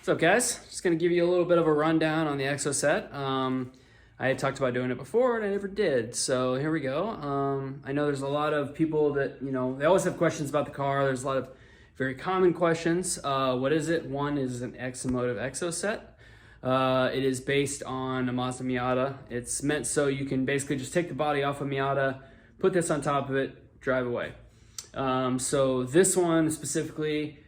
What's up, guys? Just going to give you a little bit of a rundown on the Exocet. I had talked about doing it before and I never did, so here we go. I know there's a lot of people that, they always have questions about the car. There's a lot of very common questions. What is it? One is an Exomotive Exocet. It is based on a Mazda Miata. It's meant so you can basically just take the body off a Miata, put this on top of it, drive away. So this one specifically,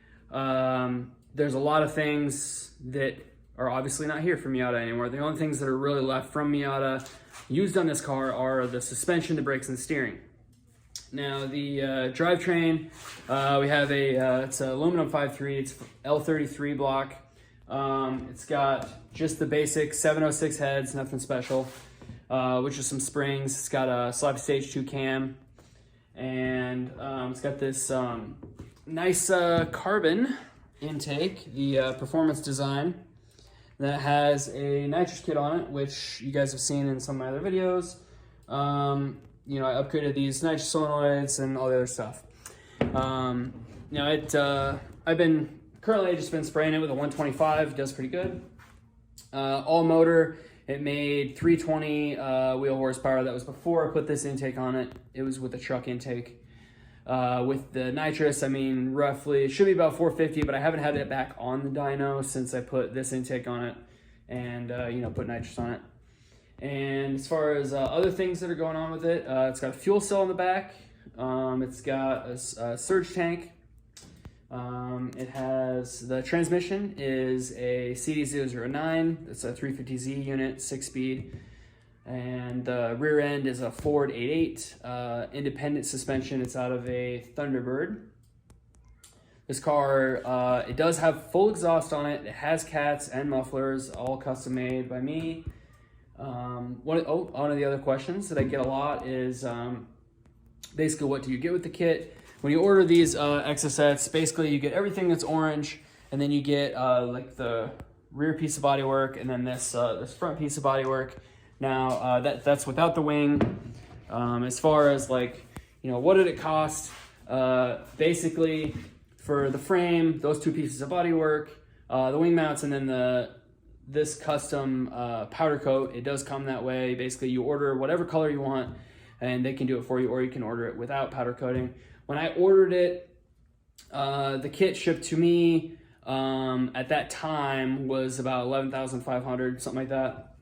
there's a lot of things that are obviously not here from Miata anymore. The only things that are really left from Miata used on this car are the suspension, the brakes, and the steering. Now the drivetrain, we have it's an aluminum 5.3, it's L33 block. It's got just the basic 706 heads, nothing special, which is some springs. It's got a sloppy stage 2 cam, and it's got this nice carbon intake, the performance design, that has a nitrous kit on it, which you guys have seen in some of my other videos. I upgraded these nitrous solenoids and all the other stuff. Currently I just been spraying it with a 125, it does pretty good. All motor, it made 320 wheel horsepower. That was before I put this intake on it. It was with the truck intake. With the nitrous, roughly, it should be about 450, but I haven't had it back on the dyno since I put this intake on it and, put nitrous on it. And as far as other things that are going on with it, it's got a fuel cell in the back. It's got a surge tank. It has, the transmission is a CD009. It's a 350Z unit, 6-speed. And the rear end is a Ford 8.8, independent suspension. It's out of a Thunderbird. This car, it does have full exhaust on it. It has cats and mufflers, all custom made by me. One of the other questions that I get a lot is basically, what do you get with the kit? When you order these Exocets, basically you get everything that's orange, and then you get like the rear piece of bodywork, and then this front piece of bodywork. Now that's without the wing. As far as what did it cost? Basically, for the frame, those two pieces of bodywork, the wing mounts, and then this custom powder coat, it does come that way. Basically, you order whatever color you want, and they can do it for you, or you can order it without powder coating. When I ordered it, the kit shipped to me at that time was about $11,500, something like that.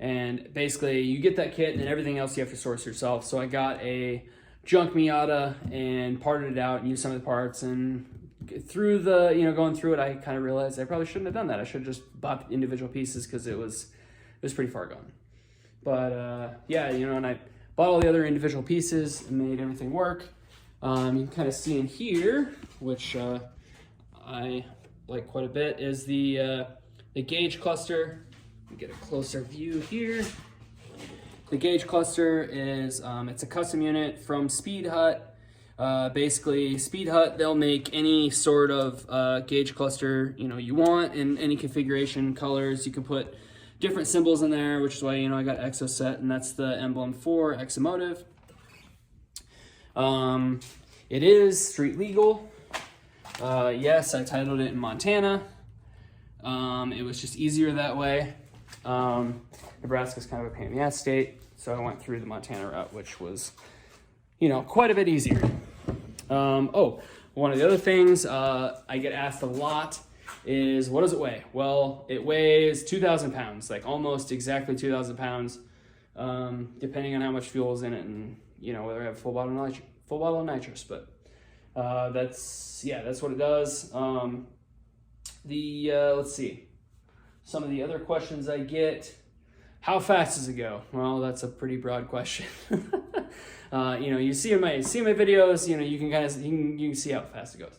And basically, you get that kit, and then everything else you have to source yourself. So I got a junk Miata and parted it out and used some of the parts. And through the, going through it, I kind of realized I probably shouldn't have done that. I should have just bought individual pieces because it was pretty far gone. But and I bought all the other individual pieces and made everything work. You can kind of see in here, which I like quite a bit, is the gauge cluster. Let me get a closer view here. The gauge cluster is, it's a custom unit from Speed Hut. Basically, Speed Hut, they'll make any sort of gauge cluster, you want in any configuration, colors. You can put different symbols in there, which is why, I got Exocet, and that's the emblem for Exomotive. It is street legal. Yes, I titled it in Montana. It was just easier that way. Nebraska's kind of a pain in the ass state, so I went through the Montana route, which was, quite a bit easier. One of the other things I get asked a lot is, what does it weigh? Well, it weighs 2,000 pounds, like almost exactly 2,000 pounds, depending on how much fuel is in it and, whether I have full bottle of nitrous, but that's what it does. Let's see. Some of the other questions I get, how fast does it go? Well, that's a pretty broad question. You see my videos, you can see how fast it goes.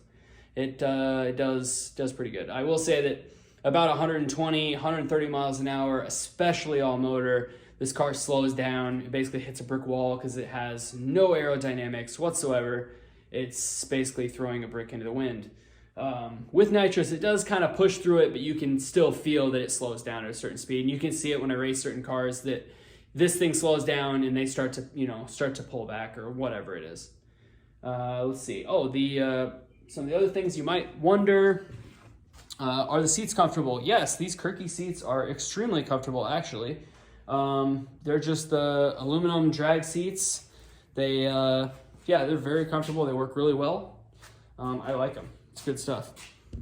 It does pretty good. I will say that about 120, 130 miles an hour, especially all motor, this car slows down. It basically hits a brick wall because it has no aerodynamics whatsoever. It's basically throwing a brick into the wind. With nitrous, it does kind of push through it, but you can still feel that it slows down at a certain speed. And you can see it when I race certain cars that this thing slows down and they start to pull back or whatever it is. Let's see. Some of the other things you might wonder Are the seats comfortable? Yes, these Kirky seats are extremely comfortable, actually. They're just the aluminum drag seats. They, yeah, they're very comfortable. They work really well. I like them. It's good stuff.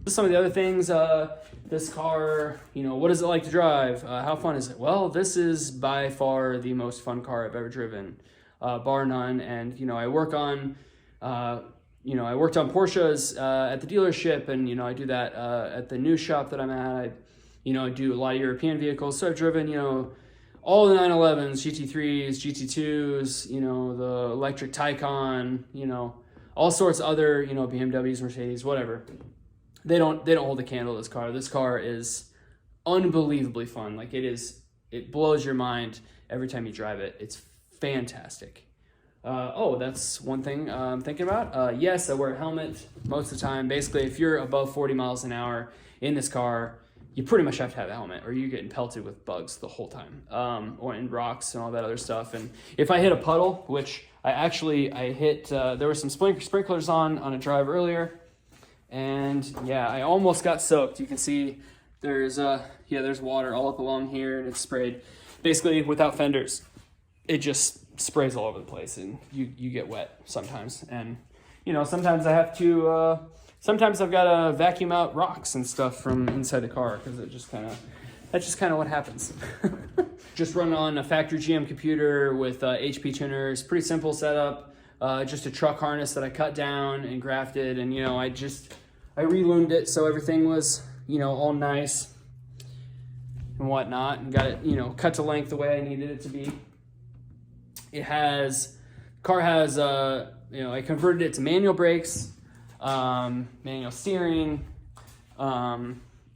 Some of the other things, this car, you know, what is it like to drive? How fun is it? Well, this is by far the most fun car I've ever driven, bar none. And, you know, I worked on Porsches at the dealership, and, you know, I do that at the new shop that I'm at. I do a lot of European vehicles. So I've driven, you know, all the 911s, GT3s, GT2s, you know, the electric Taycan, you know, all sorts of other, you know, BMWs, Mercedes, whatever. They don't hold a candle to this car. This car is unbelievably fun. Like, it blows your mind every time you drive it. It's fantastic. That's one thing I'm thinking about. Yes, I wear a helmet most of the time. Basically, if you're above 40 miles an hour in this car, you pretty much have to have a helmet, or you're getting pelted with bugs the whole time, or in rocks and all that other stuff. And if I hit a puddle, which I hit, there were some sprinklers on a drive earlier, and yeah, I almost got soaked. You can see there's water all up along here, and it's sprayed. Basically, without fenders, it just sprays all over the place, and you get wet sometimes. And you know, sometimes I have to. Sometimes I've got to vacuum out rocks and stuff from inside the car, because that's just kind of what happens. Just run on a factory GM computer with HP tuners. Pretty simple setup. Just a truck harness that I cut down and grafted, and you know, I reloomed it so everything was, you know, all nice and whatnot, and got it, you know, cut to length the way I needed it to be. Car has you know, I converted it to manual brakes, manual steering.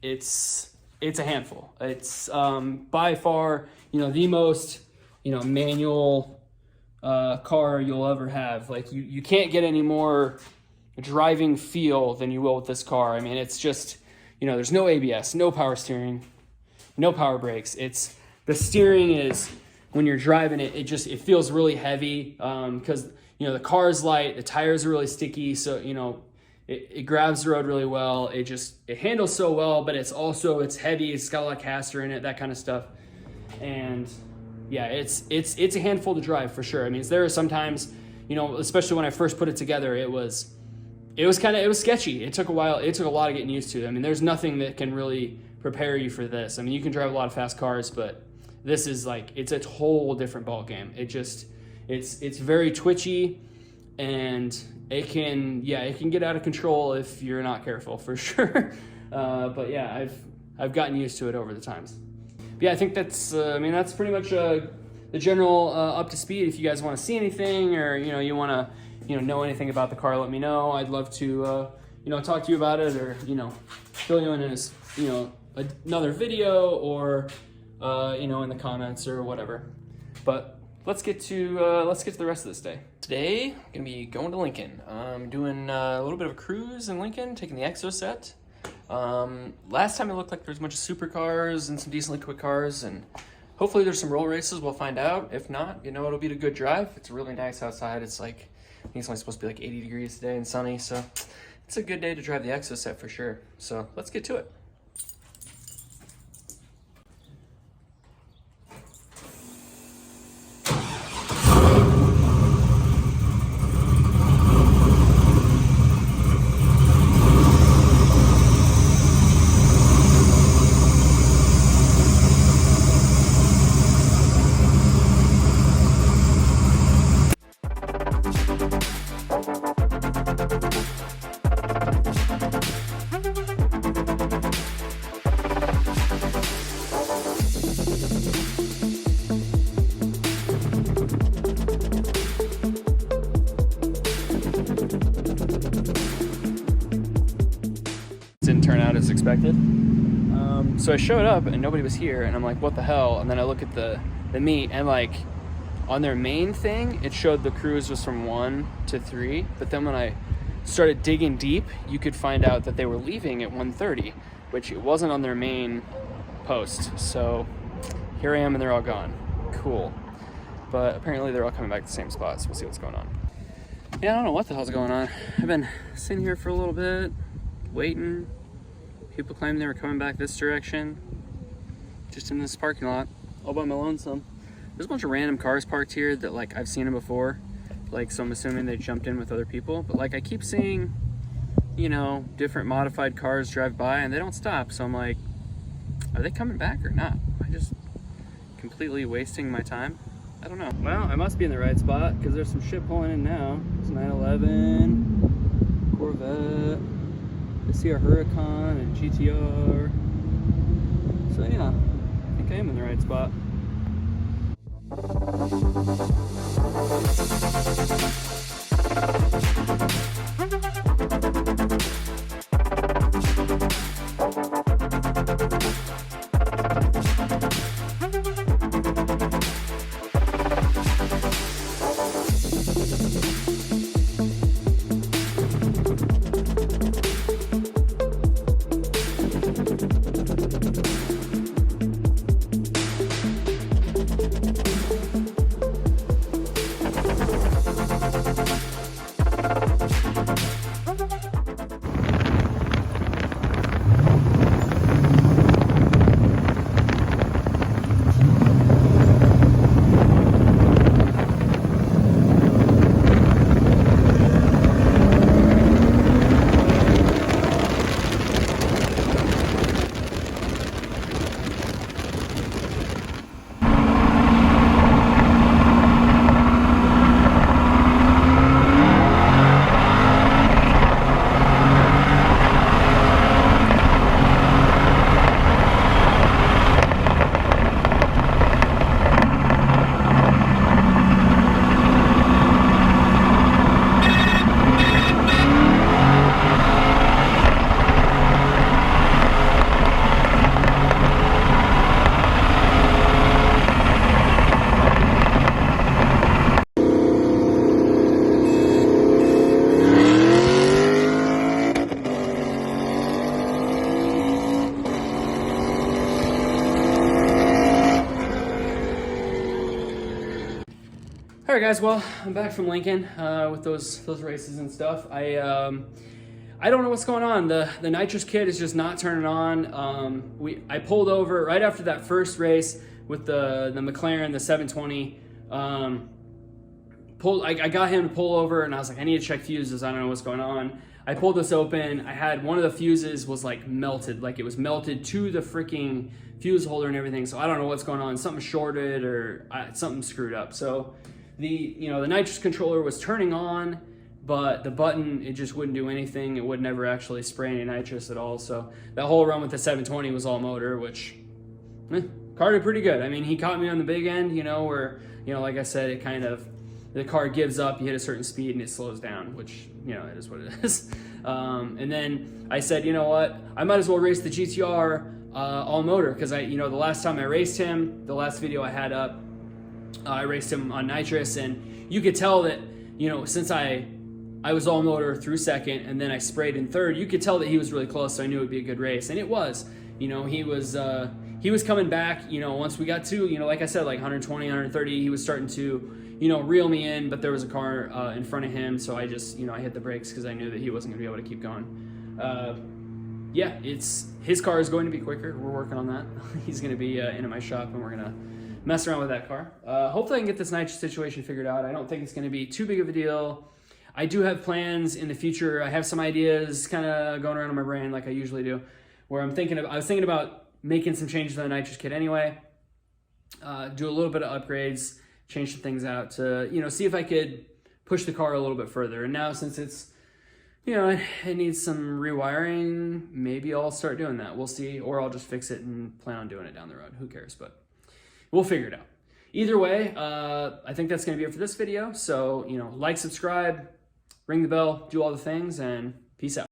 It's a handful. It's by far, you know, the most, you know, manual car you'll ever have. Like, you can't get any more driving feel than you will with this car. I mean, it's just, you know, there's no ABS, no power steering, no power brakes. The steering is, when you're driving it, it feels really heavy, because, you know, the car is light, the tires are really sticky, so, you know, it grabs the road really well. It handles so well, but it's heavy. It's got a lot of caster in it, that kind of stuff. And yeah, it's a handful to drive for sure. I mean, there are sometimes, you know, especially when I first put it together, it was sketchy. It took a while. It took a lot of getting used to. I mean, there's nothing that can really prepare you for this. I mean, you can drive a lot of fast cars, but this is like, it's a whole different ball game. It's very twitchy, and it can get out of control if you're not careful, for sure. But yeah, I've gotten used to it over the times. But yeah, I think that's pretty much the general up to speed. If you guys want to see anything, or, you know, you want to, know anything about the car, let me know. I'd love to, talk to you about it, or, fill you in another video, or, in the comments or whatever. But let's get to the rest of this day. Today, I'm gonna be going to Lincoln. I'm doing a little bit of a cruise in Lincoln, taking the Exocet. Last time it looked like there's a bunch of supercars and some decently quick cars, and hopefully there's some roll races. We'll find out. If not, it'll be a good drive. It's really nice outside. It's like, I think it's only supposed to be like 80 degrees today and sunny, so it's a good day to drive the Exocet for sure. So let's get to it. Didn't turn out as expected. So I showed up and nobody was here, and I'm like, what the hell? And then I look at the meet, and like on their main thing, it showed the cruise was from 1 to 3, but then when I started digging deep, you could find out that they were leaving at 1:30, which it wasn't on their main post. So here I am, and they're all gone. Cool. But apparently they're all coming back to the same spot, so we'll see what's going on. Yeah, I don't know what the hell's going on. I've been sitting here for a little bit, waiting. People claim they were coming back this direction, just in this parking lot, all by my lonesome. There's a bunch of random cars parked here that like I've seen them before, like, so I'm assuming they jumped in with other people. But like I keep seeing, you know, different modified cars drive by and they don't stop. So I'm like, are they coming back or not? Am I just completely wasting my time? I don't know. Well, I must be in the right spot because there's some shit pulling in now. There's 911, Corvette. I see a Huracan and GTR. So yeah, I think I am in the right spot. All right, guys. Well, I'm back from Lincoln with those races and stuff. I don't know what's going on. The nitrous kit is just not turning on. I pulled over right after that first race with the McLaren, the 720. I got him to pull over, and I was like, I need to check fuses. I don't know what's going on. I pulled this open. I had one of the fuses was like melted, like it was melted to the freaking fuse holder and everything. So I don't know what's going on. Something shorted or something screwed up. So the nitrous controller was turning on, but the button, it just wouldn't do anything. It would never actually spray any nitrous at all. So that whole run with the 720 was all motor, which car did pretty good. I mean, he caught me on the big end, where, like I said, it kind of, the car gives up, you hit a certain speed and it slows down, which, it is what it is. And then I said, you know what, I might as well race the GTR all motor, because the last time I raced him, the last video I had up, I raced him on nitrous, and you could tell that, since I was all motor through second and then I sprayed in third, you could tell that he was really close, so I knew it would be a good race. And it was, he was coming back, once we got to, like I said, like 120, 130, he was starting to, reel me in, but there was a car in front of him, so I just, I hit the brakes because I knew that he wasn't going to be able to keep going. Yeah, his car is going to be quicker. We're working on that. He's going to be into my shop, and we're going to mess around with that car. Hopefully I can get this nitrous situation figured out. I don't think it's going to be too big of a deal. I do have plans in the future. I have some ideas kind of going around in my brain like I usually do, where I was thinking about making some changes to the nitrous kit anyway, do a little bit of upgrades, change some things out to, see if I could push the car a little bit further. And now since it's, it needs some rewiring, maybe I'll start doing that. We'll see, or I'll just fix it and plan on doing it down the road. Who cares? But we'll figure it out. Either way, I think that's going to be it for this video. So, like, subscribe, ring the bell, do all the things, and peace out.